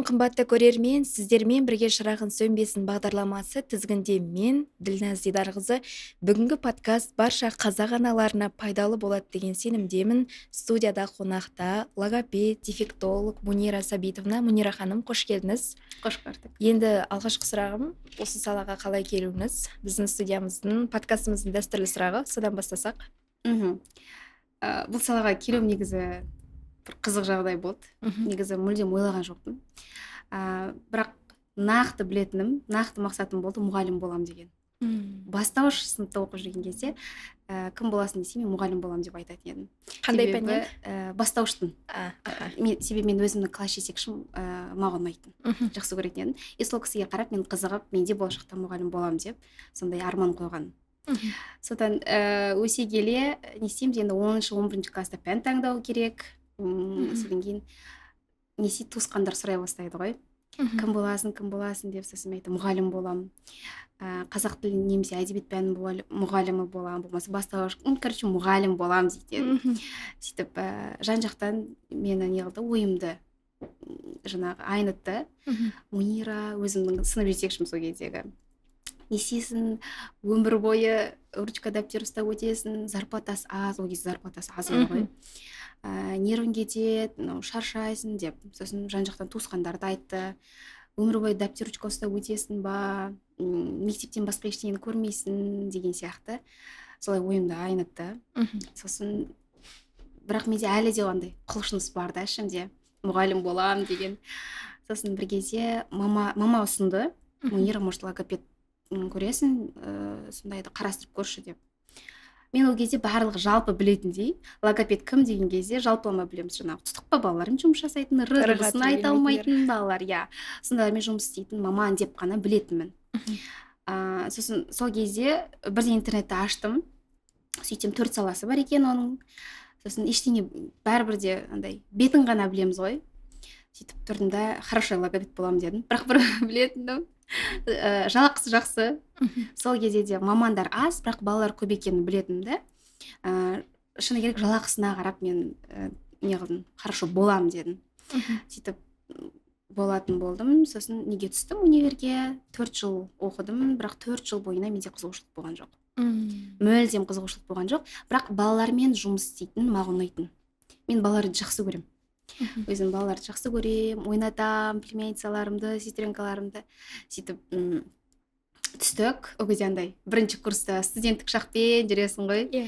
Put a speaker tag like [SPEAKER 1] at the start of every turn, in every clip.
[SPEAKER 1] Қымбатты көрермен, сіздермен бірге шырағын сөнбесін бағдарламасы тізгінде мен, Ділназ Дидарқызы, бүгінгі подкаст барша қазақ аналарына пайдалы болады деген сенімдемін. Студияда қонақта логопед, дефектолог Мунира Сабитовна. Мунира ханым, қош келдіңіз.
[SPEAKER 2] Қош көрдік.
[SPEAKER 1] Енді алғашқы сұрағым, осы салаға қалай келуіңіз? Біздің студиямыздың, подкастымыздың дәстүрлі сұрағы, содан бастасақ.
[SPEAKER 2] Бұл салаға келуім негізі бір қызық жағдай болды. Негізі мүлдем ойлаған жоқпын. Бірақ нақты білетінім, нақты мақсатым болды, мұғалім болам деген. Бастауыш сыныпта оқып жүрген кезде кім боласың десе, мен мұғалім болам деп айтатын едім.
[SPEAKER 1] Қандай пәннен?
[SPEAKER 2] Бастауыштың. Себебі мен өзімнің класс жетекшім маған ұнайтын. Жақсы көретін едім. Сол кісіге қарап мен қызығып, мен де болашақта мұғалім болам деп сондай арман қойған. Содан өсе келе не істейміз, енді 10-11 класста пән таңдау керек. Содан кейін туысқандар сұрай бастайды ғой. Кім боласың деп, сосын мен айтамын, мұғалім болам. Қазақ тілі немесе әдебиет пәнінің мұғалімі болам, болмаса бастауыш, мұғалім болам дейді. Сөйтіп жан жақтан мені неғылды, ойымды жаңағы айнытты. Мунира, өзімнің сынып жетекшім сол кездегі. Не істейсің, өмір бойы ручка дәптер ұстап өтесің, зарплатасы аз, ол кезде зарплатасы аз еді ғой. Нервің кетеді, шаршайсың деп, сосын жан жақтан туысқандарды айтты. Өмір бойы дәптер ручка ұстап өтесің ба, мектептен басқа ештеңені көрмейсің деген сияқты. Солай ойымды айнытты. Сосын бірақ менде әлі де ондай құлшыныс бар да ішімде, мұғалім болам деген. Сосын бір кезде мама ұсынды, Мунира, может, логопед көресің, сондайды қарастырып көрші деп. Мен ол кезде барлығы жалпы білетіндей, логопед кім деген кезде жалпылама білеміз, жаңағы тұтықпа балалармен жұмыс жасайтын, р-сын айта алмайтын балалар, сонда мен жұмыс істейтін маман деп қана білетінмін. Сосын сол кезде бірден интернетті аштым, сөйтсем 4 саласы бар екен оның. Сосын ештеңе бәрібірде андай бетін ғана білеміз ғой. Сөйтіп тұрдым да, хорошо, логопед болам дедім. Бірақ бір білетіндім, жалақысы жақсы. Сол кезде де мамандар аз, бірақ балалар көп екенін білетінім де. Шыны керек, жалақысына қарап мен неғылдым, хорошо болам дедім. Сөйтіп болатын болдым. Сосын неге түстім универге, 4 жыл оқыдым, бірақ 4 жыл бойына менде қызығушылық болған жоқ. Мүлдем қызығушылық болған жоқ, бірақ балалармен жұмыс істейтін маған ұнайтын. Мен балаларды жақсы көрем. Өзім балаларды жақсы көрем, ойнатам, племянницаларымды, сестренкаларымды. Сөйтіп түстік, ол кезде андай бірінші курста студенттік шақпен жүресің ғой.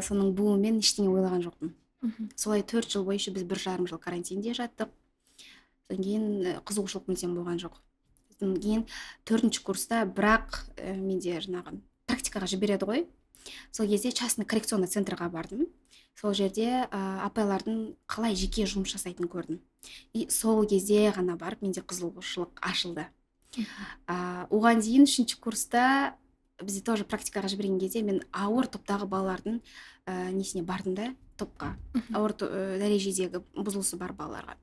[SPEAKER 2] Соның буымен ештеңе ойлаған жоқпын. Солай 4 жыл бойы біз 1,5 жыл карантинде жаттық. Содан кейін қызығушылық мүлдем болған жоқ. Содан кейін 4-ші курста бірақ менде жаңағы практикаға жібереді ғой. Сол кезде частный коррекционный центрға бардым. Сол жерде апайлардың қалай жеке жұмыс жасайтынын көрдім. И сол кезде ғана барып менде қызығушылық ашылды. Оған дейін 3-ші курста бізде тоже практикаға жіберген кезде мен ауыр топтағы балалардың несіне бардым да, топқа. Ауыр дәрежедегі бұзылысы бар балаларға.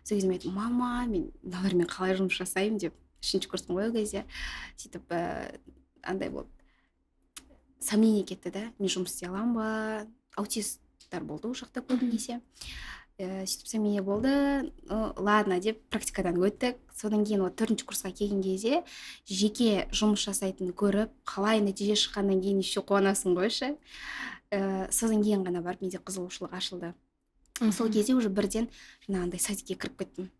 [SPEAKER 2] Сол кезде мен айтым, мама, мен балалармен қалай жұмыс жасаймын деп, 3-ші курстың ғой ол кезде. Сөйтіп андай болды. Сомнение кетті да, мен жұмыс істей алам ба, аутисттар болды ол жақта көбінесе. Сөйтіп сомнение болды, ладно деп практикадан өттік. Содан кейін 4-ші курсқа келген кезде жеке жұмыс жасайтынын көріп, қалай нәтиже шыққаннан кейін еще қуанасың қойшы. Содан кейін ғана барып менде қызығушылық ашылды. Сол кезде уже бірден жаңағындай садикке кіріп кеттім.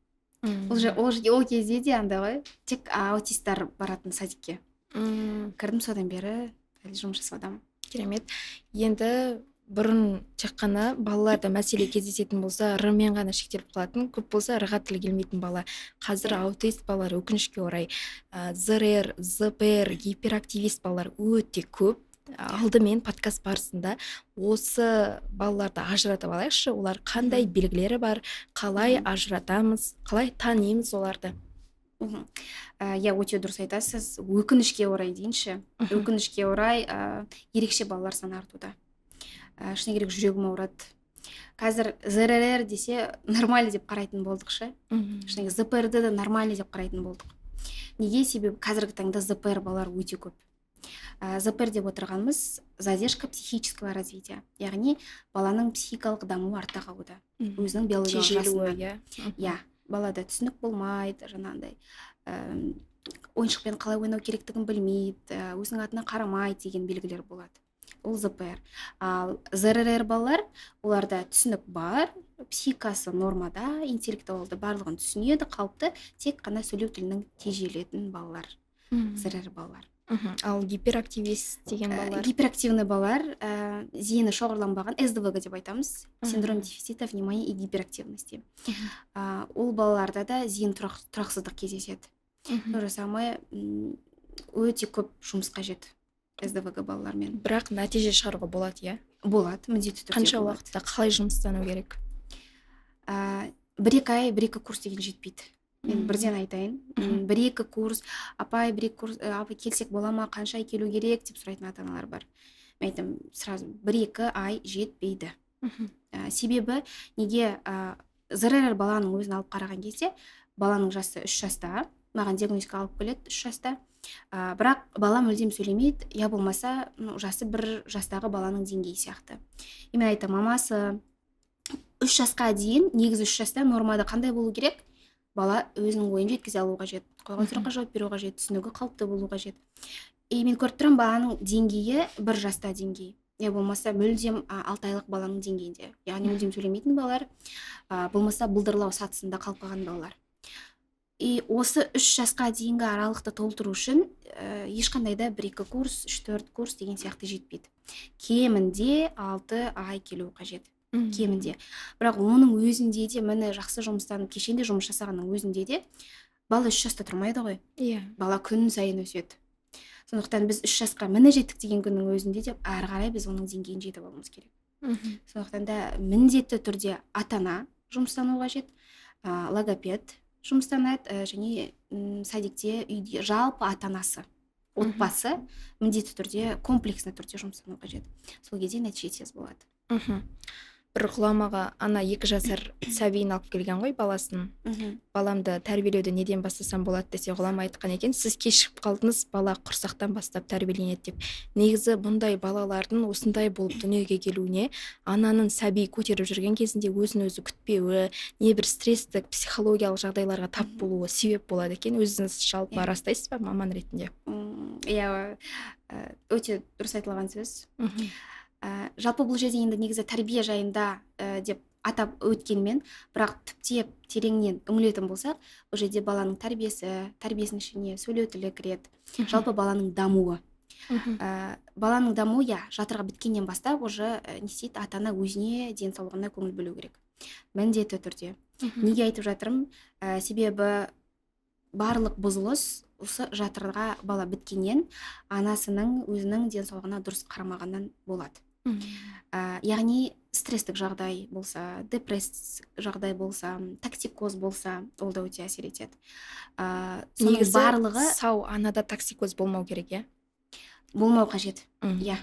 [SPEAKER 2] Ол кезде де андай ғой, тек аутисттар баратын садикке кірдім, содан бері жұмыс жасадым.
[SPEAKER 1] Керемет. Енді бұрын тек қана балаларда мәселе кездесетін болса, р-мен ғана шектеліп қалатын, көп болса р-ға тіл келмейтін бала. Қазір аутист балалар өкінішке орай ЗРР, ЗПР, гиперактивист балалар өте көп. Алдымен подкаст барысында осы балаларды ажыратып алайықшы, олар қандай белгілері бар, қалай ажыратамыз, қалай танимыз оларды?
[SPEAKER 2] Өте дұрыс айтасыз. Өкінішке орай дейінші. Өкінішке орай ерекше балалар саны артуда. Шыны керек, жүрегім ауырады. Қазір ЗРР десе нормально деп қарайтын болдық ше. Шыны керек, ЗПР-ді де нормально деп қарайтын болдық. Неге? Себебі қазіргі таңда ЗПР балалар өте көп. ЗПР деп отырғанымыз задержка психического развития. Яғни баланың психикалық дамуы артта қалуда. Өзінің биологиялық жасында. балада түсінік болмайды, жаңағындай ойыншықпен қалай ойнау керектігін білмейді, өзінің атына қарамайды деген белгілер болады. Ол ЗПР. Ал ЗРР балалар, оларда түсінік бар, психикасы нормада, интеллектуалды барлығын түсінеді, қалыпты, тек қана сөйлеу тілінің тежелетін балалар, ЗРР балалар.
[SPEAKER 1] Ал гиперактивист деген балалар?
[SPEAKER 2] Гиперактивный балалар, зейіні шоғырланбаған, СДВГ деп айтамыз, синдром дефицита внимания и гиперактивности. Ол балаларда да зейін тұрақсыздық кездеседі. То же самое, өте көп жұмыс қажет СДВГ балалармен.
[SPEAKER 1] Бірақ нәтиже шығаруға болады, иә?
[SPEAKER 2] Болады, міндетті түрде.
[SPEAKER 1] Қанша уақытта қалай жұмыстану керек?
[SPEAKER 2] 1-2 ай, 1-2 курс деген жетпейді. Мен бірден айтайын. 1-2 курс, апай, 1-2 курс, апай келсек бола ма, қанша ай келу керек деп сұрайтын ата-аналар бар. Мен айтам, сразу 1-2 ай жетпейді. Себебі неге ЗРР баланың өзін алып қараған кезде, баланың жасы 3 жаста, маған диагностика алып келеді 3 жаста. Бірақ бала мүлдем сөйлемейді, я болмаса жасы 1 жастағы баланың деңгейі сияқты. Мен айтам, мамасы 3 жасқа дейін, негізі 3 жаста нормада қандай болу керек? Бала өзінің ойын жеткізе алу қажет, қойған сұраққа жауап беру қажет, түсінігі қалыпты болу қажет. Мен көріп тұрмын, баланың деңгейі 1 жаста деңгейі. Я болмаса мүлдем 6 айлық баланың деңгейінде. Яғни мүлдем сөйлемейтін балалар, болмаса бұлдырлау сатысында қалып қалған балалар. Осы 3 жасқа дейінгі аралықты толтыру үшін ешқандай да 1-2 курс, 3-4 курс деген сияқты жетпейді. Кемінде 6 ай келу қажет. Кемінде. Бірақ оның өзінде де, мені жақсы жұмыстанып, кешенде жұмыс жасағанның өзінде де, бала 3 жаста тұрмайды ғой. Бала күн сайын өседі. Сондықтан біз 3 жасқа міне жеттік деген күннің өзінде де, әрі қарай біз оның деңгейін жетіп алуымыз керек. Сондықтан да міндетті түрде ата-ана жұмыстану қажет, логопед жұмыстанады, және садикте, үйде жалпы ата-анасы, отбасы міндетті түрде, комплексный түрде жұмыстану қажет. Сол кезде нәтиже тез болады.
[SPEAKER 1] Бір ғұламаға ана 2 жасар сәбиін алып келген ғой, баласын. Баламды тәрбиелеуді неден бастасам болады десе, ғұлама айтқан екен, сіз кешігіп қалдыңыз, бала құрсақтан бастап тәрбиеленеді деп. Негізі бұндай балалардың осындай болып дүниеге келуіне, ананың сәби көтеріп жүрген кезінде өзін өзі күтпеуі, небір стресстік, психологиялық жағдайларға тап болуы себеп болады екен. Өзіңіз жалпы растайсыз ба маман ретінде?
[SPEAKER 2] Өте дұрыс айтылған сөз. Жалпы бұл жерде енді негізі тәрбие жайында деп атап өткенмен, бірақ түптеп тереңнен үңілетін болсақ, бұл жерде баланың тәрбиесінің ішіне сөйлеу тілі кіреді, жалпы баланың дамуы. Баланың дамуы, жатырға біткеннен бастап, уже не істейді, ата-ана өзіне денсаулығына көңіл бөлу керек. Міндетті түрде. Неге айтып жатырмын? Себебі барлық бұзылыс осы жатырға бала біткеннен анасының өзінің денсаулығына дұрыс қарамағаннан болады. Яғни стресстік жағдай болса, депрессия жағдай болса, токсикоз болса, ол да өте әсер етеді.
[SPEAKER 1] Негізі барлығы сау анада токсикоз болмау керек, иә?
[SPEAKER 2] Болмау қажет.
[SPEAKER 1] Қазір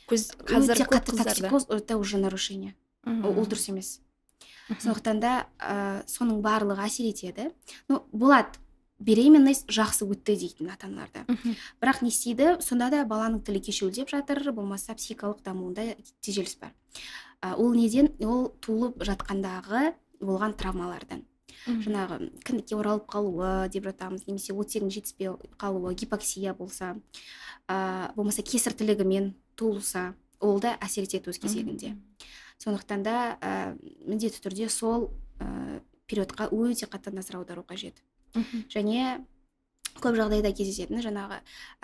[SPEAKER 1] көп қыздарда
[SPEAKER 2] токсикоз это уже нарушение. Ол дұрыс емес. Сондықтан да соның барлығы әсер етеді. Болады, беременность жақсы өтті дейтін ата-аналарда. Бірақ не істейді? Сонда да баланың тілі кешеуілдеп жатыр, болмаса психикалық дамуында тежеліс бар. Ол неден? Ол туылып жатқандағы болған травмалардан. Жаңағы кіндікке оралып қалуы деп жатамыз, немесе оттегінің жетіспей қалуы, гипоксия болса, болмаса кесіртілігімен туылса, ол да әсер етеді өз кезегінде. Сондықтан да міндетті түрде сол периодқа өте қатты назар аудару қажет. Және көп жағдайда кездесетін жаңағы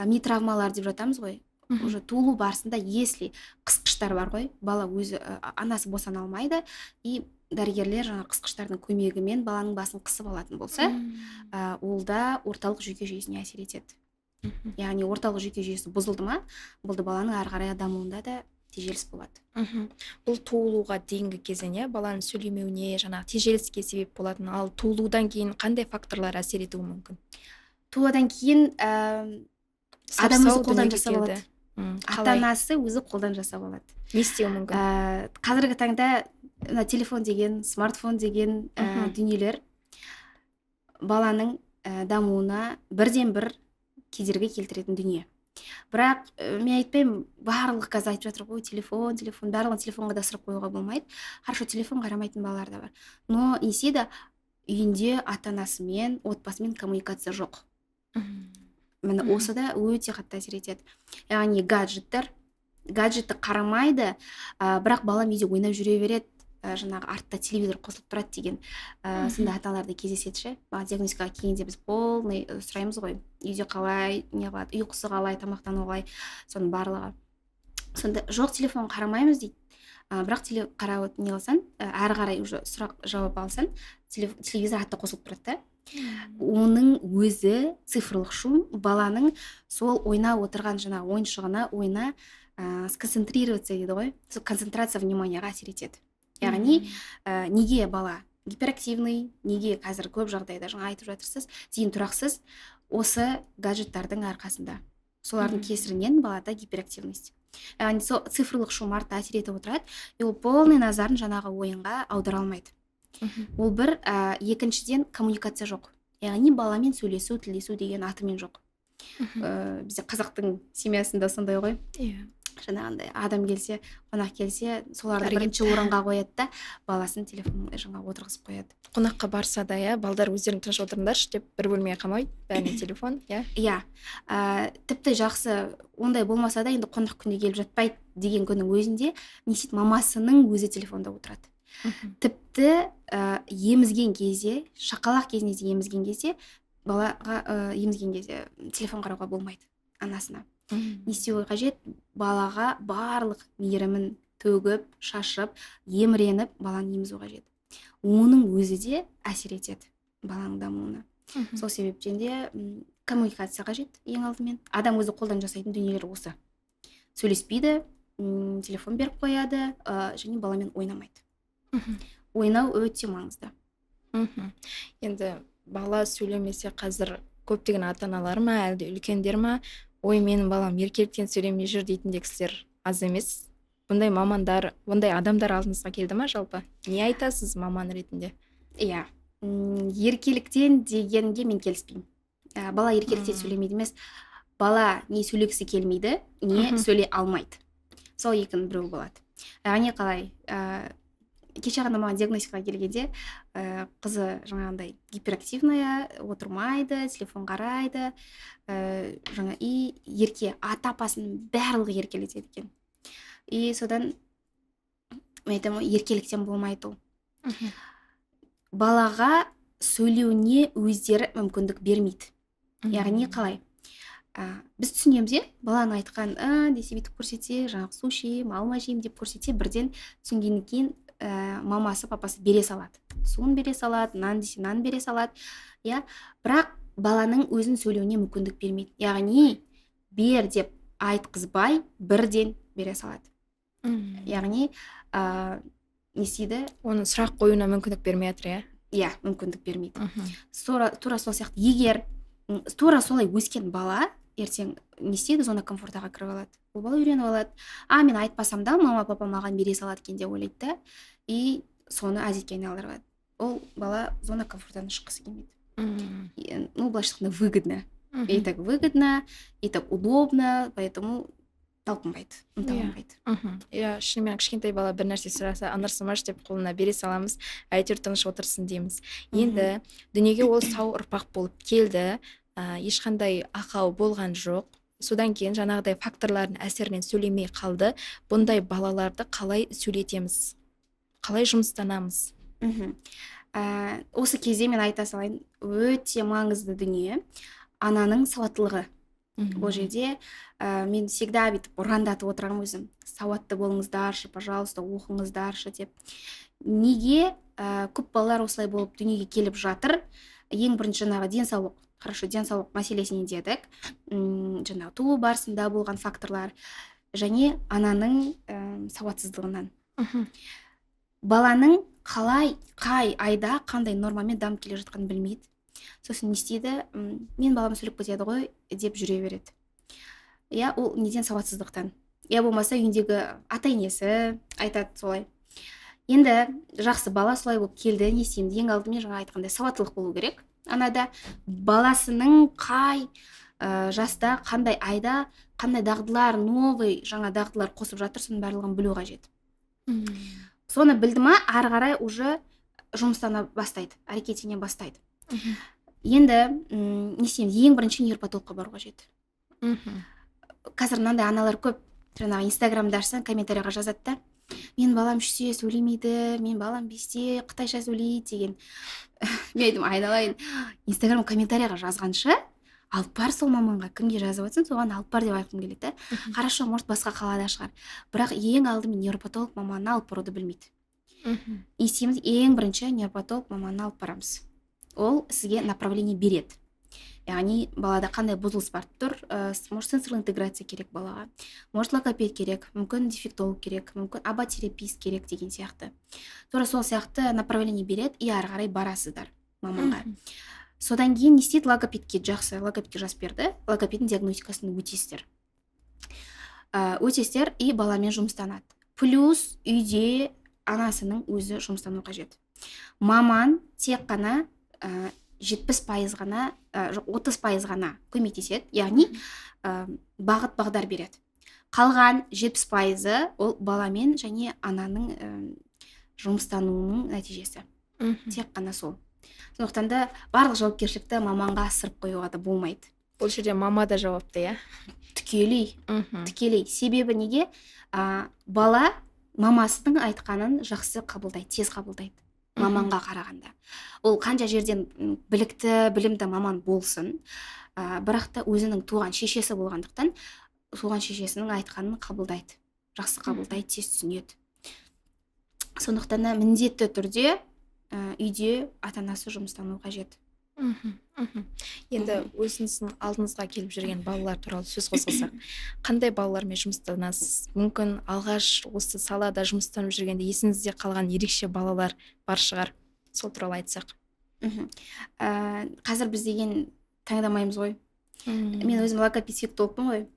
[SPEAKER 2] ми травмалар деп жатамыз ғой, уже туылу барысында, если қысқыштар бар ғой, бала өзі анасы босана алмайды, и дәрігерлер жаңағы қысқыштардың көмегімен баланың басын қысып алатын болса, ол да орталық жүйке жүйесіне әсер етеді. Яғни орталық жүйке жүйесі бұзылды ма, болды баланың ары қарай дамуында да тежеліс болады.
[SPEAKER 1] Бұл туылуға дейінгі кезеңе баланың сөйлемеуіне, жаңағы тежеліске себеп болатын. Ал туылудан кейін қандай факторлар әсер етуі мүмкін?
[SPEAKER 2] Туылудан кейін адам өзі қолдан жасап алады. Ата-анасы өзі қолдан жасап алады.
[SPEAKER 1] Не істеу мүмкін?
[SPEAKER 2] Қазіргі таңда телефон деген, смартфон деген дүниелер баланың дамуына бірден бір кедергі келтіретін дүние. Бірақ мен айтпаймын, барлық қазір айтып жатыр ғой, телефон, барлығын телефонға да ысырып қоюға болмайды. Хорошо, телефон қарамайтын балалар да бар. Но неседі, үйінде ата анасымен отбасымен коммуникация жоқ. Міне осы да өте қатты әсер етеді. Яғни гаджетті қарамайды, бірақ балам үйде ойнап жүре береді, жаңағы артта телевизор қосылып тұрады деген сондай ата аналарда кездеседі ше. Диагностикаға келгенде біз полный сұраймыз ғой, үйде қалай, не қылады, ұйқысы қалай, тамақтану қалай, соның барлығы. Сонда жоқ, телефон қарамаймыз дейді. Бірақ қарап не қылсаң, әрі қарай уже сұрақ жауап алсаң, телевизор артта қосылып тұрады да. Оның өзі цифрлық шум баланың сол ойнап отырған жаңағы ойына сконцентрироваться дейді ғой, сол концентрация вниманияға әсер етеді. Яғни неге бала гиперактивный, неге қазір көп жағдайда жаңа айтып жатырсыз, зейін тұрақсыз, осы гаджеттардың арқасында. Солардың кесірінен балада гиперактивность. Яғни сол цифрлық шум артта әсер етіп отырады, ол полный назарын жаңағы ойынға аудара алмайды. Ол бір, екіншіден коммуникация жоқ. Яғни баламен сөйлесу, тілдесу деген атымен жоқ. Бізде қазақтың семьясында сондай ғой. Жаңағындай адам келсе, қонақ келсе, соларды бірінші орынға қояды да, баласын телефон жаңа отырғызып қояды.
[SPEAKER 1] Қонаққа барса да, балдар өздерің тыныш отырыңдаршы деп бір бөлмеге қамайды, бәріне телефон,
[SPEAKER 2] тіпті жақсы, ондай болмаса да, енді қонақ күнде келіп жатпайды деген күннің өзінде не істейді, мамасының өзі телефонда отырады. Тіпті емізген кезде, шақалақ кезінде емізген кезде, балаға емізген кезде телефон қарауға болмайды анасына. Не істеу қажет? Балаға барлық мейірімін төгіп, шашып, еміреніп, баланы емізу қажет. Оның өзі де әсер етеді баланың дамуына. Сол себептен де коммуникация қажет ең алдымен. Адам өзі қолдан жасайтын дүниелер осы. Сөйлеспейді, телефон беріп қояды, және баламен ойнамайды. Ойнау өте маңызды.
[SPEAKER 1] Енді бала сөйлемесе қазір көптеген ата-аналар ма, әлде үлкендер ма, ой, менің балам еркеліктен сөйлемей жүр дейтіндей кісілер аз емес. Бұндай мамандар, бұндай адамдар алдыңызға келді ма жалпы? Не айтасыз маман ретінде?
[SPEAKER 2] Еркеліктен дегенге мен келіспеймін. Бала еркеліктен сөйлемейді емес, бала не сөйлегісі келмейді, не сөйлей алмайды. Сол екінің біреу болады. Яғни қалай? Кеше ғана маған диагностикаға келгенде қызы жаңағындай гиперактивная, отырмайды, телефон қарайды, и ерке, ата-апасының барлығы еркелетеді екен. И содан мен айтамын, еркеліктен болмайды ол. Балаға сөйлеуіне өздері мүмкіндік бермейді. Яғни қалай? Біз түсінеміз, баланың айтқан десе бүйтіп көрсетсе, жаңағы су ішейін, алма жеймін деп көрсетсе, бірден түсінгеннен кейін мамасы, папасы бере салады. Суын бере салады, нан десе нан бере салады. Бірақ баланың өзін сөйлеуіне мүмкіндік бермейді. Яғни бер деп айтқызбай, бірден бере салады. Яғни не істейді?
[SPEAKER 1] Оның сұрақ қоюына мүмкіндік бермей жатыр,
[SPEAKER 2] мүмкіндік бермейді. Тура сол сияқты, егер тура солай өскен бала ертең не істейді, зона комфортаға кіріп алады. Ол бала үйреніп алады. Мен айтпасам да, мама, папа маған бере салады екен деп ойлайды да, и соны әдетке айналдырады. Ол бала зона комфортадан шыққысы келмейді. Былайша айтқанда выгодно. И так выгодно, и так удобно, поэтому талпынбайды, ынталанбайды.
[SPEAKER 1] Шынымен кішкентай бала бір нәрсе сұраса, анарсымаш деп қолына бере саламыз, әйтеуір тыныш отырсын дейміз. Енді дүниеге ол сау ұрпақ болып келді, ешқандай ақау болған жоқ. Содан кейін жаңағыдай факторлардың әсерінен сөйлемей қалды. Бұндай балаларды қалай сөйлетеміз? Қалай жұмыстанамыз?
[SPEAKER 2] Осы кезде мен айта салайын, өте маңызды дүние ананың сауаттылығы. Бұл жерде мен всегда бүйтіп ұрандатып отырамын өзім. Сауатты болыңыздаршы, пожалуйста, оқыңыздаршы деп. Неге көп балалар осылай болып дүниеге келіп жатыр? Ең бірінші жаңағы денсаулық. Хорошо, денсаулық мәселесіне дедік. Жаңағы туу барысында болған факторлар және ананың сауатсыздығынан. Баланың қай айда қандай нормамен дамып келе жатқанын білмейді. Сосын не істейді? Мен балам сөйлеп кетеді ғой деп жүре береді. Ол неден? Сауатсыздықтан. Болмаса үйіндегі ата-енесі айтады солай. Енді жақсы, бала солай болып келді, не істейміз? Ең алдымен жаңа айтқандай сауаттылық болу керек. Анада баласының қай жаста, қандай айда, қандай дағдылар, новый жаңа дағдылар қосып жатыр, соның барлығын білу қажет. Соны білді ма, ары қарай уже жұмыстана бастайды, әрекеттене бастайды. Енді не істейміз, ең бірінші нейропатологқа бару қажет. Қазір мынандай аналар көп, жаңағы инстаграмда ашсаң комментарийға жазады да, мен балам 3-те сөйлемейді, мен балам 5-те қытайша сөйлейді деген. Мен айттым, айналайын, инстаграм комментарийға жазғанша алып бар сол маманға, кімге жазып жатсың соған алып бар деп айтқым келеді. Хорошо, может басқа қалада шығар, бірақ ең алдымен нейропатолог маманына алып баруды білмейді. Не істейміз, ең бірінші нейропатолог маманына алып барамыз. Ол сізге направление береді. Яғни балада қандай бұзылыс бар тұр, может сенсорлы интеграция керек балаға, может логопед керек, мүмкін дефектолог керек, мүмкін аботерапист керек деген сияқты. Тура сол сияқты направление береді, и ары қарай барасыздар маманға. Содан кейін не істейді, логопедке жақсы, логопедке жазып берді, логопедтің диагностикасын өтесіздер и баламен жұмыстанады. Плюс үйде анасының өзі жұмыстану қажет. Маман тек қана 70% ғана, 30% ғана көмектеседі, яғни бағыт бағдар береді. Қалған 70% ол баламен және ананың жұмыстануының нәтижесі. Тек қана сол. Сондықтан да барлық жауапкершілікті маманға асырып қоюға да болмайды.
[SPEAKER 1] Бұл жерде мама да жауапты, иә?
[SPEAKER 2] Тікелей. Себебі неге? Бала мамасының айтқанын жақсы қабылдайды, тез қабылдайды. Маманға қарағанда. Ол қанша жерден білікті, білімді маман болсын, бірақ та өзінің туған шешесі болғандықтан, туған шешесінің айтқанын қабылдайды. Жақсы қабылдайды, тез түсінеді. Сондықтан да міндетті түрде үйде ата-анасы жұмыстану қажет.
[SPEAKER 1] Енді өзіңіздің алдыңызға келіп жүрген балалар туралы сөз қозғасақ, қандай балалармен жұмыстанасыз? Мүмкін алғаш осы салада жұмыстанып жүргенде есіңізде қалған ерекше балалар бар шығар, сол туралы айтсақ.
[SPEAKER 2] Қазір біз деген таңдамаймыз ғой. Мен өзім логопед дефектологпын ғой.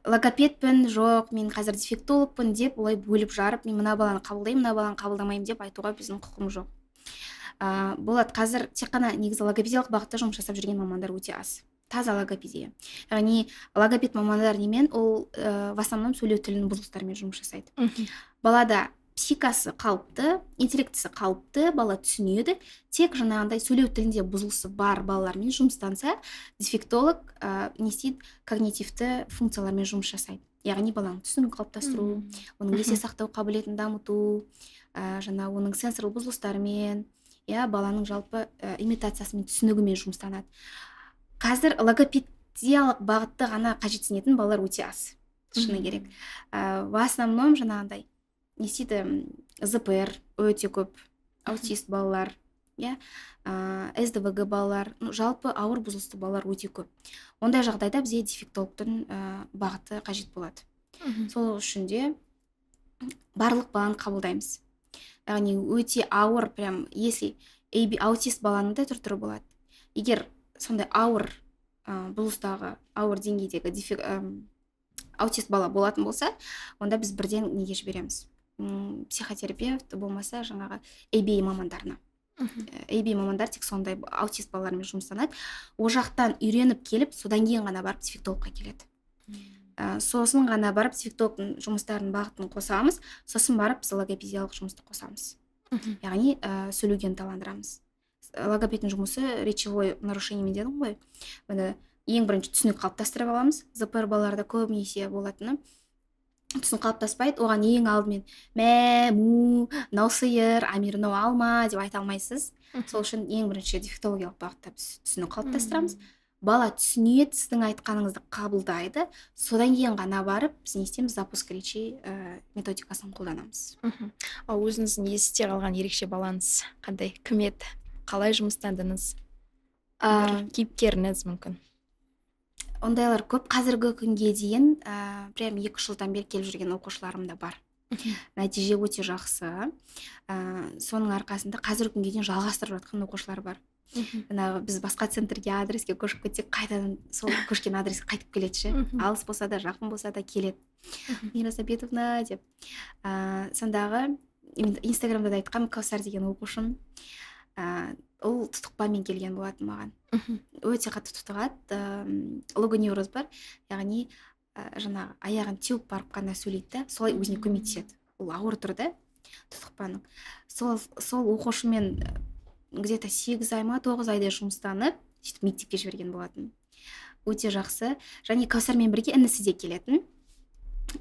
[SPEAKER 2] Логопедпін, жоқ, мен қазір дефектологпын деп олай бөліп жарып, мен мына баланы қабылдаймын, мына баланы қабылдамаймын деп айтуға біздің құқымыз жоқ. Болады, қазір тек қана негізі логопедиялық бағытта жұмыс жасап жүрген мамандар өте аз. Таза логопедия. Яғни логопед мамандар немен, ол в основном сөйлеу тілінің бұзылыстарымен жұмыс жасайды. Балада психикасы қалыпты, интеллектісі қалыпты, бала түсінеді, тек жаңағындай сөйлеу тілінде бұзылысы бар балалармен жұмыстанса, дефектолог не істейді, когнитивті функциялармен жұмыс жасайды. Яғни баланың түсінігін қалыптастыру, оның есте сақтау қабілетін дамыту, жаңа оның сенсорлы бұзылыстарымен, баланың жалпы имитациясымен, түсінігімен жұмыстанады. Қазір логопедиялық бағытты ғана қажетсінетін балалар өте аз, шыны керек. В основном жаңағындай не істейді, ЗПР өте көп, аутист балалар, СДВГ балалар, жалпы ауыр бұзылысты балалар өте көп. Ондай жағдайда бізге дефектологтың бағыты қажет болады. Сол үшін де барлық баланы қабылдаймыз. Яғни өте ауыр, прям если аутист баланың да түр-түрі болады. Егер сондай ауыр бұзылыстағы, ауыр деңгейдегі аутист бала болатын болса, онда біз бірден неге жібереміз? Психотерапевт болмаса жаңағы ABA мамандарына. ABA мамандар тек сондай аутист балалармен жұмыстанады. О жақтан үйреніп келіп, содан кейін ғана барып дефектологқа келеді. Сосын ғана барып дефектологтың жұмыстарын бағытын қосамыз, сосын барып біз логопедиялық жұмысты қосамыз. Яғни сөйлеуге ынталандырамыз. Логопедтің жұмысы речевой нарушениемен дедім ғой. Ең бірінші түсінік қалыптастырып аламыз. ЗПР балаларда көбінесе болатыны түсін қалыптаспайды, оған ең алдымен мә, му, мынау сиыр, амир, мынау алма деп айта алмайсыз. Сол үшін ең бірінші дефектологиялық бағытта біз түсінік қалыптастырамыз. Бала түсінеді, сіздің айтқаныңызды қабылдайды, содан кейін ғана барып біз не істейміз, запуск речи методикасын қолданамыз.
[SPEAKER 1] Ал өзіңіздің есте қалған ерекше балаңыз қандай, кім еді, қалай жұмыстандыңыз? Кейіпкеріңіз мүмкін?
[SPEAKER 2] Ондайлар көп. Қазіргі күнге дейін прям 2 жылдан бері келіп жүрген оқушыларым да бар. Нәтиже өте жақсы. Соның арқасында қазіргі күнге дейін жалғастырып жатқан оқушылар бар. Біз басқа центрге, адреске көшіп кетсек, қайтадан сол көшкен адреске қайтып келеді. Алыс болса да, жақын болса да келеді. Мира Сабитовна деп. Сондағы инстаграмда да айтқам, Каусар деген оқушым. Ол тұтықпамен келген болатын маған. Өте қатты тұтығады, логоневроз бар, яғни жаңағы аяғын теуіп барып қана сөйлейді, солай өзіне көмектеседі. Ол ауыр тұрды. тұтықпаның. Сол оқушымен где-то 8 ай ма 9 айдай жұмыстанып сөйтіп мектепке жіберген болатын. Өте жақсы. Және Кәусармен бірге інісі де келетін.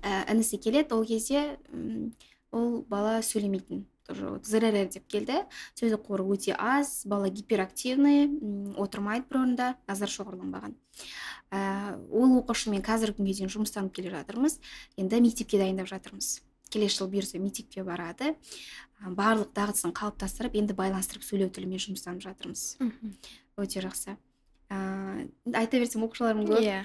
[SPEAKER 2] Інісі келеді, ол кезде ол бала сөйлемейтін, тоже зрр деп келді. Сөздік қоры өте аз, бала гиперактивный, отырмайды бір орында, назар шоғырланбаған. Ол оқушымен қазіргі күнге дейін жұмыстанып келе жатырмыз. Енді мектепке дайындап жатырмыз. Келесі жыл бұйырса мектепке барады. Барлық дағдысын қалыптастырып, енді байланыстырып сөйлеу тілімен жұмыстанып жатырмыз. Өте жақсы. Айта берсем оқушыларым көп.
[SPEAKER 1] Иә.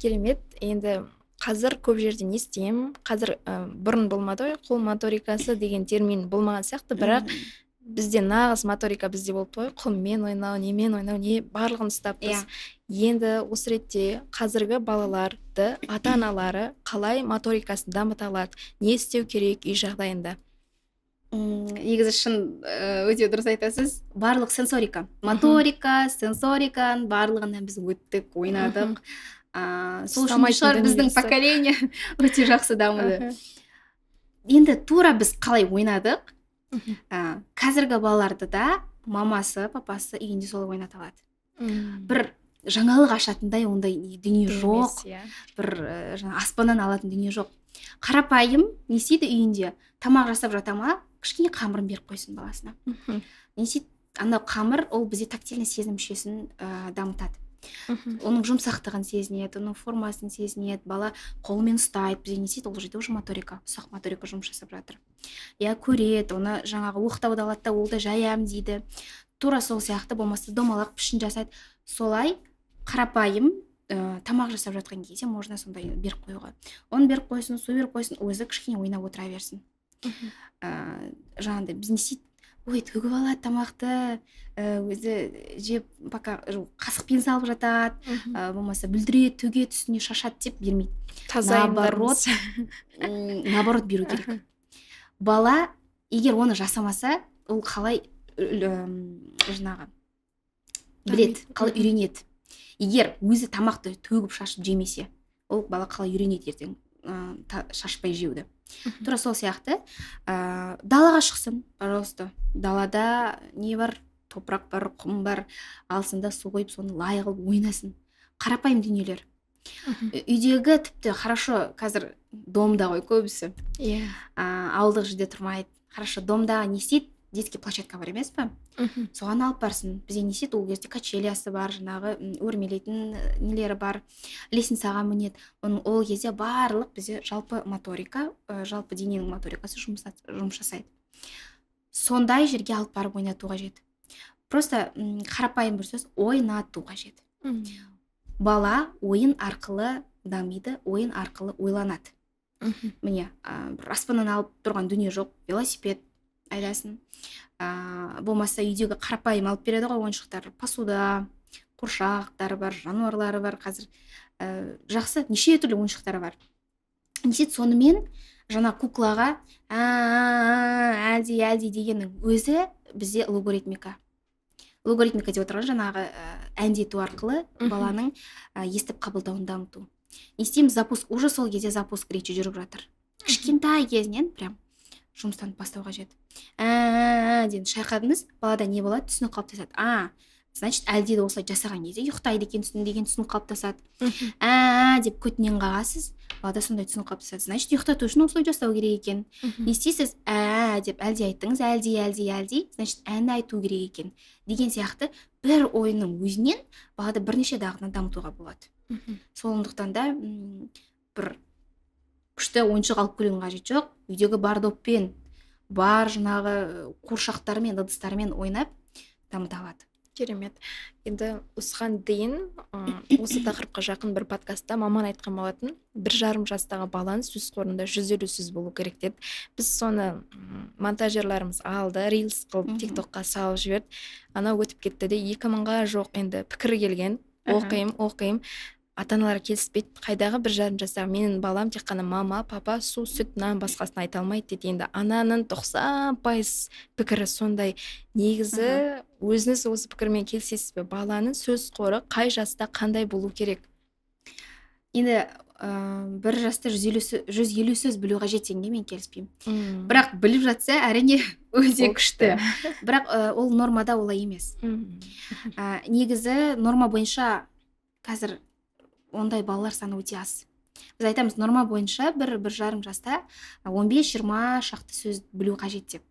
[SPEAKER 1] Керемет. Енді қазір көп жерден естимін. Қазір бұрын болмады ғой, қол моторикасы деген термин болмаған сияқты, бірақ бізде нағыз моторика бізде болып той, қолмен ойнау, немен ойнау, не барлығын ұстаппыз. Енді осы ретте қазіргі балаларды ата-аналары қалай моторикасын дамыта алады, не істеу керек үй жағдайында?
[SPEAKER 2] Негізі шын өте дұрыс айтасыз. Барлық сенсорика, моторика, сенсориканың барлығынан біз өттік, ойнадық. Сол үшін шығар біздің поколение өте жақсы дамыды. Енді тура біз қалай ойнадық, қазіргі балаларды да мамасы, папасы үйінде солай ойната алады. Бір жаңалық ашатындай ондай дүние жоқ, бір аспаннан алатын дүние жоқ. Қарапайым не істейді үйінде, тамақ жасап жата ма, кішкене қамырын беріп қойсын баласына. Не істейді, анау қамыр ол бізде тактильный сезім мүшесін дамытады. Оның жұмсақтығын сезінеді, оның формасын сезінеді, бала қолымен ұстайды, бізде не істейді, ол жерде уже моторика, ұсақ моторика жұмыс жасап жатыр. Көреді, оны жаңағы оқтауды алады да, ол да жаям дейді. Тура сол сияқты болмаса домалақ пішін жасайды. Солай қарапайым тамақ жасап жатқан кезде можно сондай беріп қоюға. Оны беріп қойсын, су беріп қойсын, өзі кішкене ойнап отыра берсін. Жаңағыдай біз не істейді, ой, төгіп алады тамақты, өзі жеп пока қасықпен салып жатады, болмаса бүлдіреді, төгеді, үстіне шашады деп бермейді. Наоборот беру керек. Бала егер оны жасамаса, ол қалай жаңағы біледі, қалай үйренеді. Егер өзі тамақты төгіп шашып жемесе, ол бала қалай үйренеді ертең шашпай жеуді. Тура сол сияқты далаға шықсын, пожалуйста. Далада не бар, топырақ бар, құм бар, алсында су қойып соны лай қылып ойнасын. Қарапайым дүниелер. Үйдегі тіпті хорошо, қазір домда ғой көбісі. Ауылдық жерде тұрмайды. Хорошо, домда не істейді? Детский площадка бар емес пе? Соған алып барсын. Бізде не істейді? Ол кезде качелясы бар, жаңағы өрмелейтін нелері бар, лестницаға мінеді. Ол кезде барлық бізде жалпы моторика, жалпы дененің моторикасы жұмыс жасайды. Сондай жерге алып барып ойнату қажет. Просто қарапайым бір сөз, ойнату қажет. Бала ойын арқылы дамиды, ойын арқылы ойланады. Міне, аспаннан алып тұрған дүние жоқ, велосипед айдасын. Болмаса үйдегі қарапайым алып береді ғой ойыншықтар, посуда, қоршақтары бар, жануарлары бар. Қазір жақсы неше түрлі ойыншықтары бар. Неше сонымен жаңа куклаға әлди дегеннің өзі бізде логарифмика. Логарифмика деп отырған жаңағы әндету арқылы баланың естіп қабылдауын дамыту. Не істейміз, запуск, уже сол кезде запуск речи жүріп жатыр. Кішкентай кезінен прям жұмыстан бастау қажет. Ден шайқадыңыз, балада не болады? Түсінік қалыптасады. Значит, әлдеді осылай жасаған кезде ұйықтайды екен деген түсінік қалыптасады. Деп көтінен қағасыз, балада сондай түсінік қалыптасады. Значит, ұйықтату үшін осылай жасау керек екен. Не істейсіз? Деп әлде айттыңыз, әлде, значит, әнді айту керек екен. Деген сияқты бір ойынның өзінен балада бірнеше дағдыны дамытуға болады. Сондықтан да бір күшті ойыншық алып келудің қажеті жоқ. Үйдегі бар доппен, бар жаңағы қуыршақтармен, ыдыстармен ойнап дамыта алады.
[SPEAKER 1] Керемет. Енді осыған дейін осы тақырыпқа жақын бір подкастта маман айтқан болатын, 1,5 жастағы баланың сөз қорында 150 сөз болу керек деді. Біз соны монтажерларымыз алды, рилс қылып тиктокқа салып жіберді. Ана өтіп кетті де 2000-ға жоқ енді пікір келген. Оқимын. Ата-аналар келіспейді. Қайдағы 1,5 жастағы менің балам тек қана мама, папа, су, сүт, нан басқасын айта алмайды дейді. Енді ананың 90% пікірі сондай. Негізі өзіңіз осы пікірмен келісесіз бе? Баланың сөз қоры қай жаста қандай болу керек?
[SPEAKER 2] Енді бір жаста 150 сөз білу қажет дегенге мен келіспеймін. Бірақ біліп жатса әрине өте күшті. Бірақ ол нормада олай емес. Негізі норма бойынша қазір ондай балалар саны өте аз. Біз айтамыз, норма бойынша бір жарым жаста 15-20 шақты сөз білу қажет деп.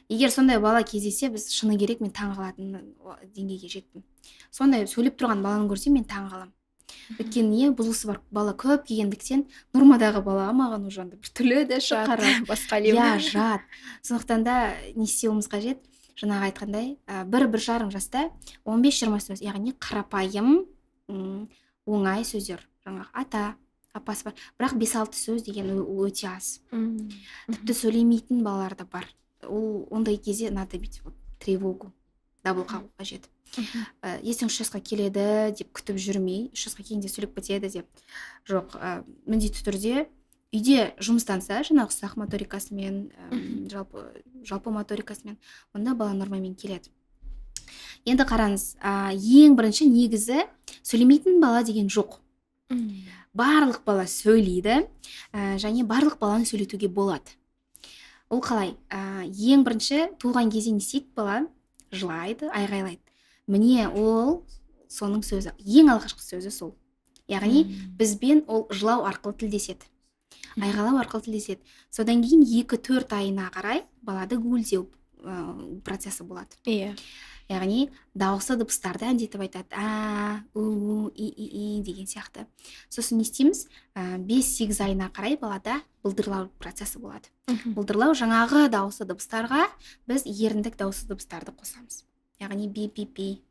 [SPEAKER 2] Егер сондай бала кездессе, біз шыны керек мен таң қалатын деңгейге жеттім. Сондай сөйлеп тұрған баланы көрсем мен таң қалам. Өйткені бұзылысы бар бала көп келгендіктен нормадағы балаға маған уже бір түрлі де шығарады.
[SPEAKER 1] Басқа әлем.
[SPEAKER 2] Иә, жат. Сондықтан да не істеуіміз қажет? Жаңағы айтқандай, бір жарым жаста 15-20 сөз, яғни қарапайым, оңай сөздер. Жаңағы ата, апасы бар. Бірақ 5-6 сөз деген өте аз. Тіпті сөйлемейтін балалар да бар. Ол ондай кезде надо бить тревогу, дабыл қағу қажет. Ертең 3 жасқа келеді деп күтіп жүрмей, 3 жасқа келгенде сөйлеп кетеді деп. Жоқ, міндетті түрде үйде жұмыстанса, жаңағы ұсақ моторикасымен, жалпы моторикасымен, онда бала нормамен келеді. Енді қараңыз, ең бірінші негізі сөйлемейтін бала деген жоқ. Барлық бала сөйлейді, және барлық баланы сөйлетуге болады. Ол қалай? Ең бірінші туылған кезде не істейді бала? Жылайды, айғайлайды. Міне ол соның сөзі. Ең алғашқы сөзі сол. Яғни бізбен ол жылау арқылы тілдеседі. Айғайлау арқылы тілдеседі. Содан кейін 2-4 айына қарай балада гуілдеу процесі болады. Яғни дауысы дыбыстарды әндетіп айтады. У, и деген сияқты. Сосын не істейміз? 5-8 айына қарай балада бұлдырлау процесі болады. Бұлдырлау жаңағы дауысы дыбыстарға біз еріндік дауысы дыбыстарды қосамыз. Яғни би,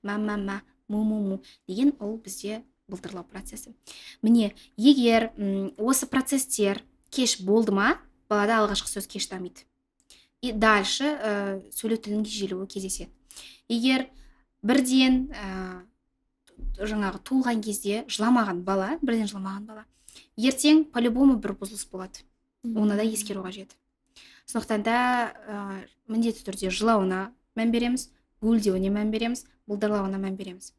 [SPEAKER 2] ма, му деген ол бізде бұлдырлау процесі. Міне, егер осы процесстер кеш болды ма, балада алғашқы сөз кеш дамиды. И дальше сөйлеу тілінің кежелуі кездеседі. Егер бірден жаңағы туылған кезде жыламаған бала, ертең по-любому бір бұзылыс болады. Оны да ескеру қажет. Сондықтан да міндетті түрде жылауына мән береміз, гуілдеуіне мән береміз, бұлдырлауына мән береміз.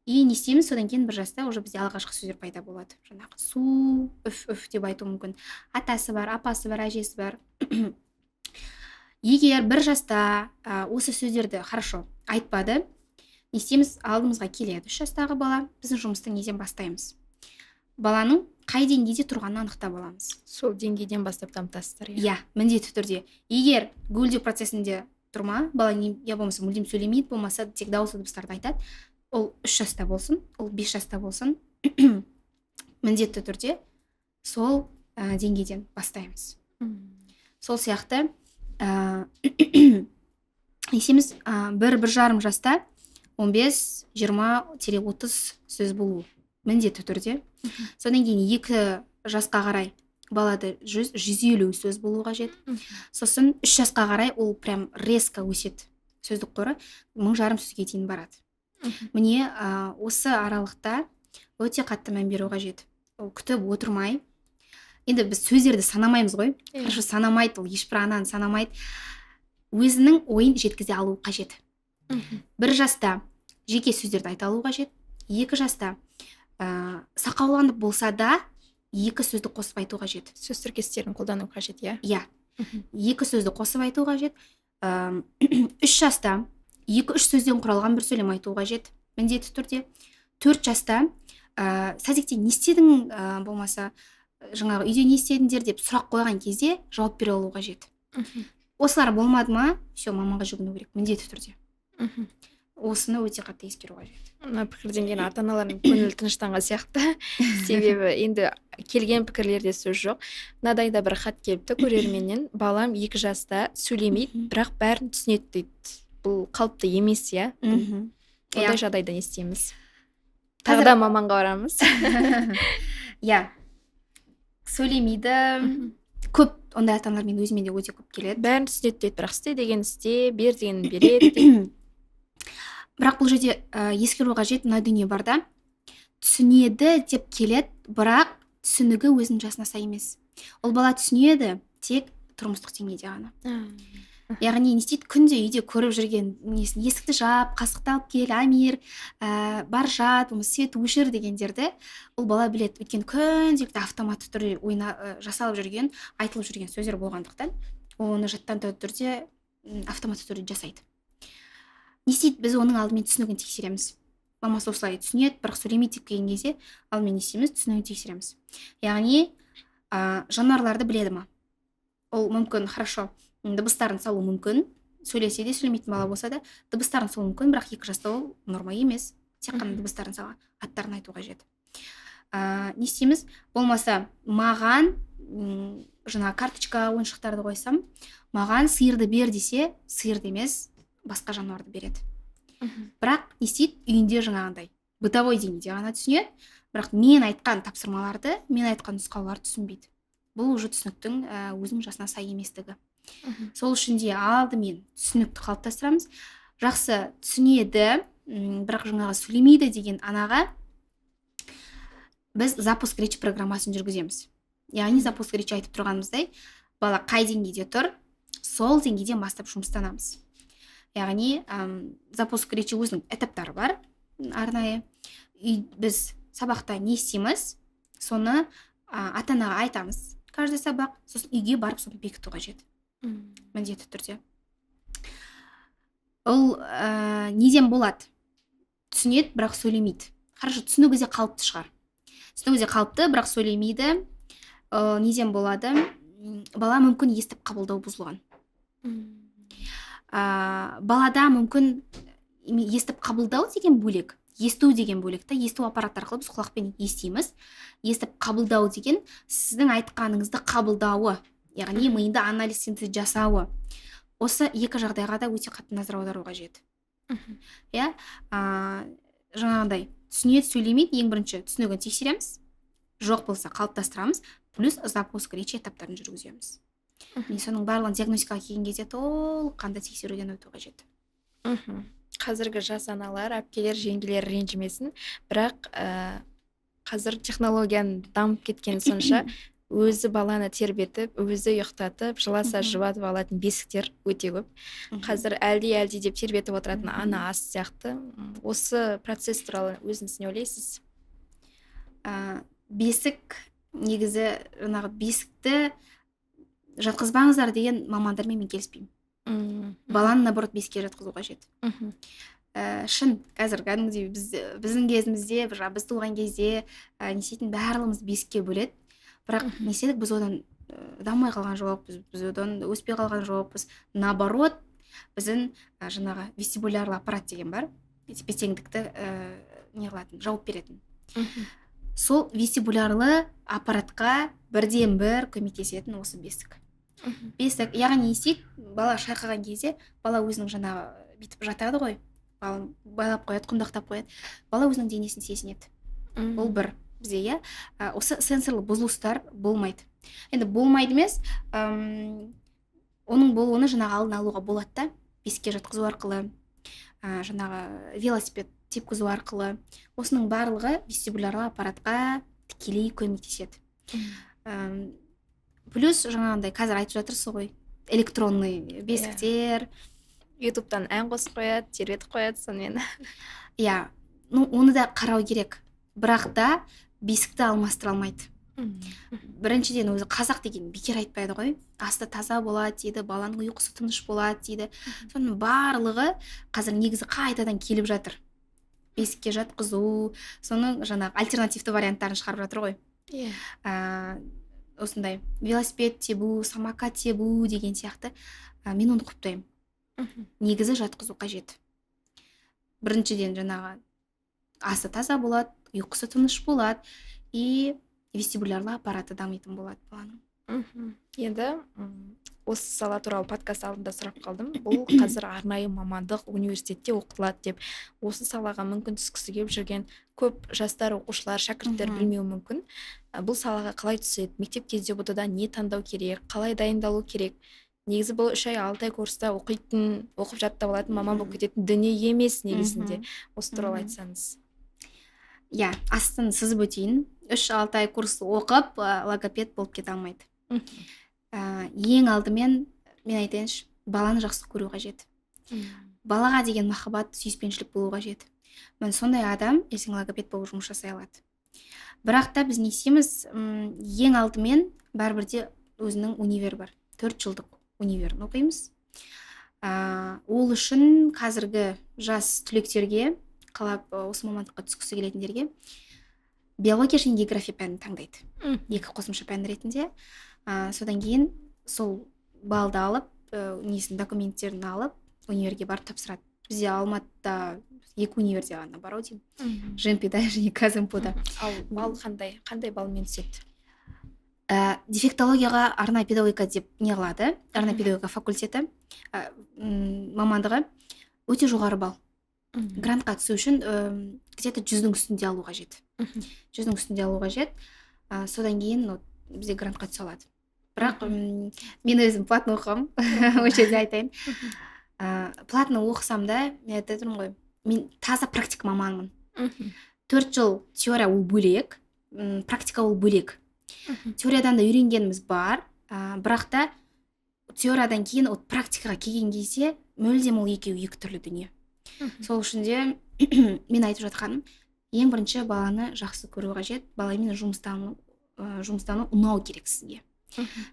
[SPEAKER 2] И не істейміз, содан кейін 1 жаста уже бізде алғашқы сөздер пайда болады. Жаңағы су, үф деп айту мүмкін. Атасы бар, апасы бар, әжесі бар. Егер 1 жаста осы сөздерді хорошо айтпады, не істейміз? Алдымызға келеді 3 жастағы бала, біздің жұмысты неден бастаймыз? Баланың қай деңгейде тұрғанын анықтап аламыз.
[SPEAKER 1] Сол деңгейден бастап дамытасыздар.
[SPEAKER 2] Иә, міндетті түрде. Егер гуілдеу процесінде тұрма, бала я болмаса мүлдем сөйлемейді, болмаса тек дауысы дыбыстарды айтады, ол 3 жаста болсын, ол 5 жаста болсын, міндетті түрде сол деңгейден бастаймыз. Сол сияқты есеміз бір жарым жаста 15-20-30 сөз болу міндетті түрде. Содан кейін 2 жасқа қарай балада 100-150 сөз болу қажет. Сосын 3 жасқа қарай ол прям резко өседі. Сөздік қоры 1000 сөзге дейін барады. Міне осы аралықта өте қатты мән беру қажет. Ол күтіп отырмай. Енді біз сөздерді санамаймыз ғой. Хорошо, санамайды, ол ешбір ананы санамайды. Өзінің ойын жеткізе алу қажет. 1 жаста жеке сөздерді айта алу қажет. 2 жаста сақауланып болса да 2 сөзді қосып айту қажет.
[SPEAKER 1] Сөз тіркестерін қолдану қажет, иә?
[SPEAKER 2] Иә. 2 сөзді қосып айту қажет. 3 жаста 2-3 сөзден құралған бір сөйлем айту қажет. Міндетті түрде. 4 жаста садикте не істедің, болмаса жаңағы үйде не істедіңдер деп сұрақ қойған кезде жауап бере алу қажет. Осылар болмады ма, все, мамаға жүгіну керек, міндетті түрде. Осыны өте қатты ескеру қажет.
[SPEAKER 1] Мына пікірден кейін ата-аналардың көңілі тыныштанған сияқты. Себебі енді келген пікірлерде сөз жоқ. Мынадай да бір хат келіпті көрерменнен. Балам 2 жаста сөйлемейді, бірақ бәрін түсінеді дейді. Бұл қалыпты емес, иә? Ондай жағдайда не істейміз? Тағы да маманға барамыз.
[SPEAKER 2] Иә. Сөйлемейді. Көп ондай ата-аналар мен өзіме де өте көп келеді.
[SPEAKER 1] Бәрін түсінеді дейді, бірақ істе деген істе, бер деген береді дейді.
[SPEAKER 2] Бірақ бұл жерде ескеру қажет, мына дүние бар да. Түсінеді деп келеді, бірақ түсінігі өзінің жасына сай емес. Ол бала түсінеді тек тұрмыстық деңгейде ғана. яғни не істейді, күнде үйде көріп жүрген несін, есікті жап, қасықты алып кел, Амир, бар жат, болмаса свет өшір дегендерді ол бала біледі. Өйткені күнделікті автоматты түрде жасалып жүрген, айтылып жүрген сөздер болғандықтан ол оны жаттанды түрде автоматты түрде жасайды. Не істейді, біз оның алдымен түсінігін тексереміз. Мамасы осылай түсінеді, бірақ сөйлемейді деп келген кезде алдымен не істейміз, түсінігін тексереміз. Яғни жануарларды біледі ма? Ол мүмкін хорошо дыбыстарын салу мүмкін, сөйлесе де сөйлемейтін бала болса да дыбыстарын салу мүмкін, бірақ 2 жаста ол норма емес. Тек қана дыбыстарын сала, аттарын айту қажет. Не істейміз? Болмаса маған жаңа карточка ойыншықтарды қойсам, маған сиырды бер десе, сиырды емес, басқа жануарды береді. Бірақ не істейді? Үйінде жаңағындай бытовой деңгейде ғана түсінеді, бірақ мен айтқан тапсырмаларды, мен айтқан нұсқауларды түсінбейді. Бұл уже түсініктің өзінің жасына сай еместігі. Сол үшін де алдымен түсінікті қалыптастырамыз. Жақсы түсінеді, бірақ жаңағы сөйлемейді деген анаға біз запуск речи программасын жүргіземіз. Яғни запуск речи айтып тұрғанымыздай, бала қай деңгейде тұр, сол деңгейден бастап жұмыстанамыз. Яғни запуск речи өзінің этаптары бар арнайы. Біз сабақта не істейміз, соны ата-анаға айтамыз каждый сабақ, сосын үйге барып соны бекіту қажет. Міндетті түрде. Ол неден болады? Түсінеді, бірақ сөйлемейді. Хорошо, түсінігі де қалыпты шығар. Түсінігі де қалыпты, бірақ сөйлемейді. Неден болады? Бала мүмкін естіп қабылдау бұзылған. Балада мүмкін естіп қабылдау деген бөлек, есту деген бөлек та. Есту аппараты арқылы біз құлақпен естиміз. Естіп қабылдау деген сіздің айтқаныңызды қабылдауы, яғни миында анализ синтез жасауы. Осы 2 жағдайға да өте қатты назар аудару қажет. Жаңағындай түсінеді, сөйлемейді, ең бірінші түсінігін тексереміз, жоқ болса қалыптастырамыз, плюс запуск речи этаптарын жүргіземіз. Соның барлығын диагностикаға келген кезде толыққанды тексеруден өту қажет.
[SPEAKER 1] Қазіргі жас аналар, әпкелер, жеңгелер ренжімесін, бірақ қазір технологияның дамып кеткен сонша өзі баланы тербетіп, өзі ұйықтатып, жыласа жұбатып алатын бесіктер өте көп. Қазір әлде деп тербетіп отыратын ана аз сияқты. Осы процесс туралы өзіңіз не ойлайсыз?
[SPEAKER 2] Бесік, негізі жаңағы бесікті жатқызбаңыздар деген мамандармен мен келіспеймін. Баланы наоборот бесікке жатқызу қажет. Шын, қазір кәдімгідей біздің кезімізде, біз туған кезде не істейтін барлығымыз бесікке бөледі. Бірақ не істедік, біз одан дамай қалған жоқпыз, біз одан өспей қалған жоқпыз. Наоборот, біздің жаңағы вестибулярлы аппарат деген бар, бетеңдікті не қылатын, жауап беретін. Сол вестибулярлы аппаратқа бірден-бір көмектесетін осы бесік. Бесік, яғни не істейді? Бала шайқаған кезде, бала өзінің жаңағы бүйтіп жатады ғой, байлап қояды, құндақтап қояды. Бала өзінің денесін сезінеді. Ол бір бізде, осы сенсорлы бұзылыстар болмайды. Енді болмайды емес, оның болуыны жаңағы алдын алуға болады да, бесікке жатқызу арқылы, жаңағы велосипед тепкізу арқылы. Осының барлығы вестибулярлы аппаратқа тікелей көмектеседі. Плюс жаңағындай қазір айтып жатырсыз ғой, электронный бесіктер.
[SPEAKER 1] Ютубтан ән қосып қояды, тербетіп қояды сонымен.
[SPEAKER 2] Оны да қарау керек. Бірақ та бесікті алмастыра алмайды. Біріншіден өзі қазақ деген бекер айтпайды ғой. Асты таза болады дейді, баланың ұйқысы тыныш болады дейді. Соның барлығы қазір негізі қайтадан келіп жатыр. Бесікке жатқызу, соның жаңағы альтернативті варианттарын шығарып жатыр ғой. Осындай велосипед тебу, самокат тебу деген сияқты. Мен оны құптаймын. Негізі жатқызу қажет. Біріншіден жаңағы асы таза болады, ұйқысы тыныш болады и вестибулярлы аппараты дамитын болады баланың.
[SPEAKER 1] Енді осы сала туралы подкаст алдында сұрап қалдым. Бұл қазір арнайы мамандық университетте оқытылады деп. Осы салаға мүмкін түскісі келіп жүрген көп жастар, оқушылар, шәкірттер білмеуі мүмкін. Бұл салаға қалай түседі? Мектеп кезде БТ-да не таңдау керек? Қалай дайындалу керек? Негізі бұл 3 ай 6 ай курста оқып жаттап алатын, маман болып кететін дүние емес негізінде. Осы туралы айтсаңыз.
[SPEAKER 2] Астын сызып өтейін. 3-6 ай курс оқып, логопед болып кете алмайды. Ең алдымен мен айтайыншы, баланы жақсы көру қажет. Балаға деген махаббат, сүйіспеншілік болу қажет. Міне сондай адам ертең логопед болып жұмыс жасай алады. Бірақ та біз не істейміз, ең алдымен бәрібірде өзінің универ бар, 4 жылдық универін оқимыз. Ол үшін қазіргі жас түлектерге, қалап осы мамандыққа түскісі келетіндерге биология және география пәнін таңдайды. 2 қосымша пән ретінде. Содан кейін сол балды алып, документтерін алып, универге барып тапсырады. Бізде Алматыда 2 универде ғана бар деймін. ЖМП-да және КЗМП-да.
[SPEAKER 1] Ал бал қандай балмен түседі?
[SPEAKER 2] Дефектологияға арнайы педагогика деп не қылады. Арнайы педагогика факультеті мамандығы өте жоғары бал. Грантқа түсу үшін где-то 100-дің үстінде алу қажет. 100-дің үстінде алу қажет. Содан кейін бізде грантқа түсе алады. Бірақ мен өзім платно оқығам, ол жерде айтайын. Платно оқысам да, мен айтып ғой, мен таза практика маманмын. 4 жыл теория ол бөлек, практика ол бөлек. Теориядан да үйренгеніміз бар, бірақ та теориядан кейін практикаға келген кезде мүлдем ол екеуі 2 түрлі дүние. Сол үшін де мен айтып жатқаным, ең бірінші баланы жақсы көру қажет, баламен жұмыстану ұнау керек сізге.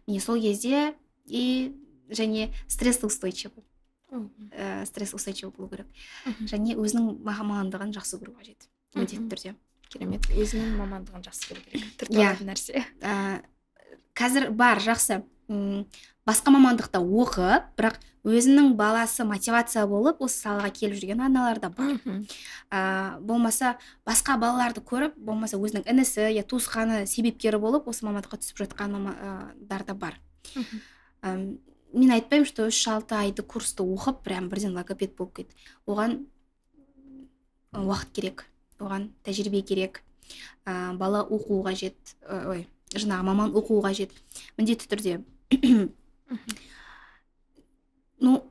[SPEAKER 2] Міне сол кезде және стресс устойчивый болу керек. Және өзінің мамандығын жақсы көру қажет. Міндетті түрде.
[SPEAKER 1] Керемет. Өзінің мамандығын жақсы көру керек. Түртіп нәрсе.
[SPEAKER 2] Қазір бар жақсы. Басқа мамандықта оқып, бірақ өзінің баласы мотивация болып, осы салаға келіп жүрген аналар да бар. Болмаса басқа балаларды көріп, болмаса өзінің інісі я туысқаны себепкері болып, осы мамандыққа түсіп жатқан мамандар да бар. Мен айтпаймын, что 3-6 айды курсты оқып, прям бірден логопед болып кетті. Оған уақыт керек, оған тәжірибе керек, бала оқу қажет, маман оқу қажет. Міндетті түрде.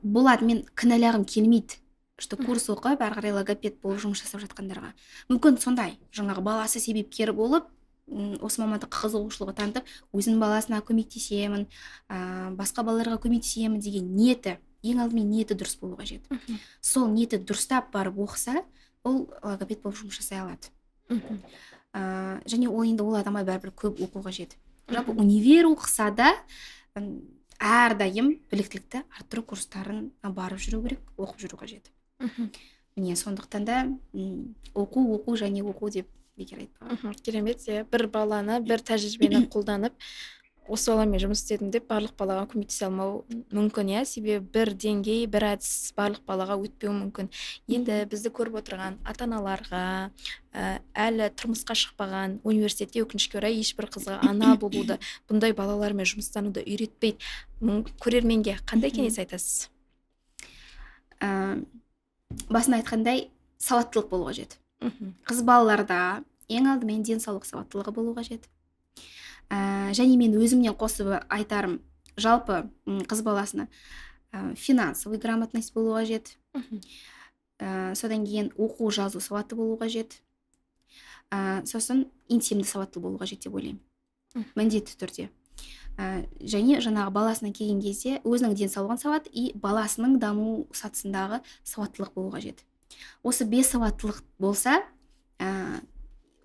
[SPEAKER 2] Болады, мен кінәлағым келмейді, что курс оқып, әрі қарай логопед болып жұмыс жасап жатқандарға. Мүмкін сондай, жаңағы баласы себепкері болып, осы мамандыққа қызығушылығы танытып, өзінің баласына көмектесемін, басқа балаларға көмектесемін деген ниеті, ең алдымен ниеті дұрыс болу қажет. Сол ниеті дұрыстап барып оқыса, ол логопед болып жұмыс жасай алады. Және ол енді ол адамға бәрібір көп оқу қажет. Жалпы универ оқыса да әрдайым біліктілікті арттыру курстарын барып жүру керек, оқып жүру қажет. Міне сондықтан да оқу және оқу деп бекер айтпаған.
[SPEAKER 1] Керемет. Бір баланы, бір тәжірибені қолданып, осы баламен жұмыс істедім деп барлық балаға көмектесе алмау мүмкін, себебі бір деңгей, бір әдіс барлық балаға өтпеуі мүмкін. Енді бізді көріп отырған ата-аналарға, әлі тұрмысқа шықпаған, университетте өкінішке орай ешбір қызға ана болуды, бұндай балалармен жұмыстануды үйретпейді. Көрерменге қандай кеңес айтасыз?
[SPEAKER 2] Басында айтқандай, сауаттылық болу қажет. Қыз балаларда ең алдымен денсаулық сауаттылығы болу қажет. Және мен өзімнен қосып айтарым, жалпы қыз баласына финансовый грамотность болу қажет. Содан кейін оқу жазу сауатты болу қажет. Сосын интимді сауатты болу қажет деп ойлаймын. Міндетті түрде. Және жаңағы баласына келген кезде өзінің денсаулығын сауат и баласының даму сатысындағы сауаттылық болу қажет. Осы 5 сауаттылық болса,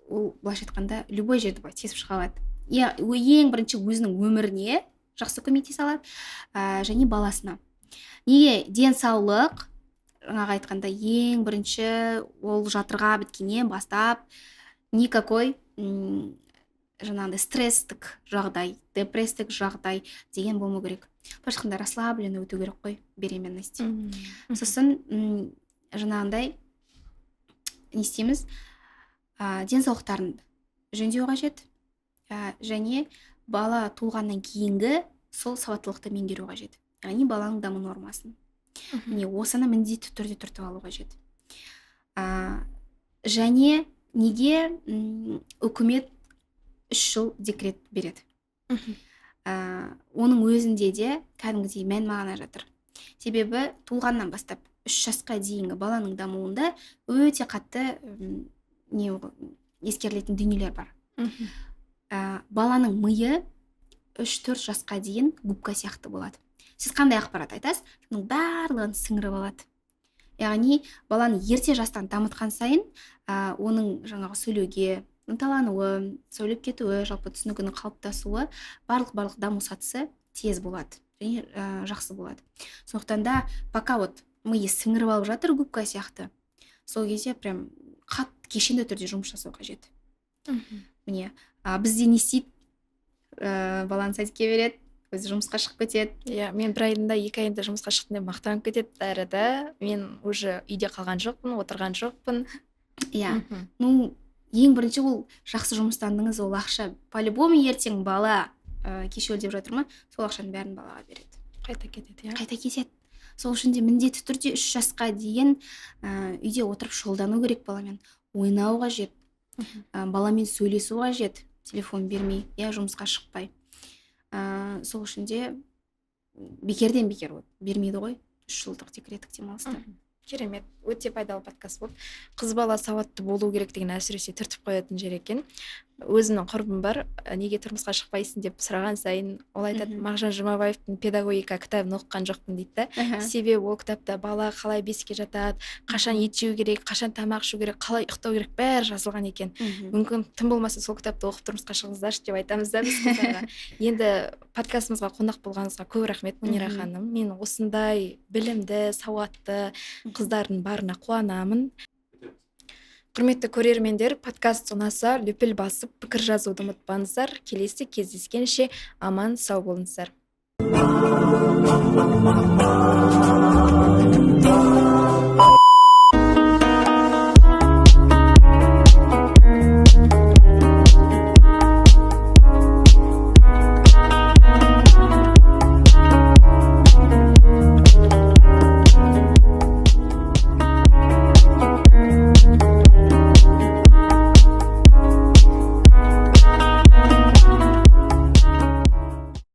[SPEAKER 2] ол былайша айтқанда любой жерді тесіп шыға алады. Ең бірінші өзінің өміріне жақсы көмектесе алады, және баласына. Неге денсаулық, жаңағы айтқанда ең бірінші ол жатырға біткеннен бастап никакой жаңағыдай стресстік жағдай, депресстік жағдай деген болмау керек. Былайша айтқанда расслабленно өту керек қой, беременность. Сосын жаңағындай не істейміз, денсаулықтарын жөндеу қажет, және бала туылғаннан кейінгі сол сауаттылықты меңгеру қажет. Яғни баланың даму нормасын. Міне осыны міндетті түрде түртіп алу қажет. Және неге үкімет 3 жыл декрет береді? Оның өзінде де кәдімгідей мән мағына жатыр. Себебі туылғаннан бастап 3 жасқа дейінгі баланың дамуында өте қатты ескерілетін дүниелер бар. Баланың миы 3-4 жасқа дейін губка сияқты болады. сіз қандай ақпарат айтасыз, соның барлығын сіңіріп алады. Яғни баланы ерте жастан дамытқан сайын оның жаңағы сөйлеуге ынталануы, сөйлеп кетуі, жалпы түсінігінің қалыптасуы, барлық даму сатысы тез болады және жақсы болады. Сондықтан да пока вот миы сіңіріп алып жатыр губка сияқты, сол кезде прям қатты кешенді түрде жұмыс жасау қажет. Міне бізде не істейді, баланы садикке береді, өзі жұмысқа шығып кетеді.
[SPEAKER 1] Иә, мен бір айында 2 айында жұмысқа шықтым деп мақтанып кетеді әрі мен уже үйде қалған жоқпын, отырған жоқпын.
[SPEAKER 2] Иә, ну ең бірінші ол жақсы жұмыстандыңыз, ол ақша по-любому ертең бала кешеуіл деп жатыр ма, сол ақшаның бәрін балаға береді.
[SPEAKER 1] Қайта кетеді, иә.
[SPEAKER 2] Қайта кетеді. Сол үшін де міндетті түрде 3 жасқа дейін үйде отырып шұғылдану керек баламен, ойнау қажет, баламен сөйлесу қажет, телефон бермей, иә, жұмысқа шықпай. Сол үшін де бекерден бекер бермейді ғой 3 жылдық декреттік демалысты.
[SPEAKER 1] Керемет, өте пайдалы подкаст болды. Қыз бала сауатты болу керек деген әсіресе түртіп қоятын жер екен. Өзімнің құрбым бар, неге тұрмысқа шықпайсың деп сұраған сайын ол айтады, Мағжан Жұмабаевтың педагогика кітабын оқыған жоқпын дейді. Себебі ол кітапта бала қалай бесікке жатады, қашан ет жеу керек, қашан тамақ ішу керек, қалай ұйықтау керек, бәрі жазылған екен. Мүмкін тым болмаса сол кітапты оқып тұрмысқа шығыңыздаршы деп айтамыз да біз қыздарға. Енді подкастымызға қонақ болғаныңызға көп рахмет, Мунира ханым. Мен осындай білімді, сауатты қыздардың барына қуанамын. Құрметті көрермендер, подкаст ұнаса лүпіл басып пікір жазуды ұмытпаңыздар. Келесі кездескенше аман сау болыңыздар.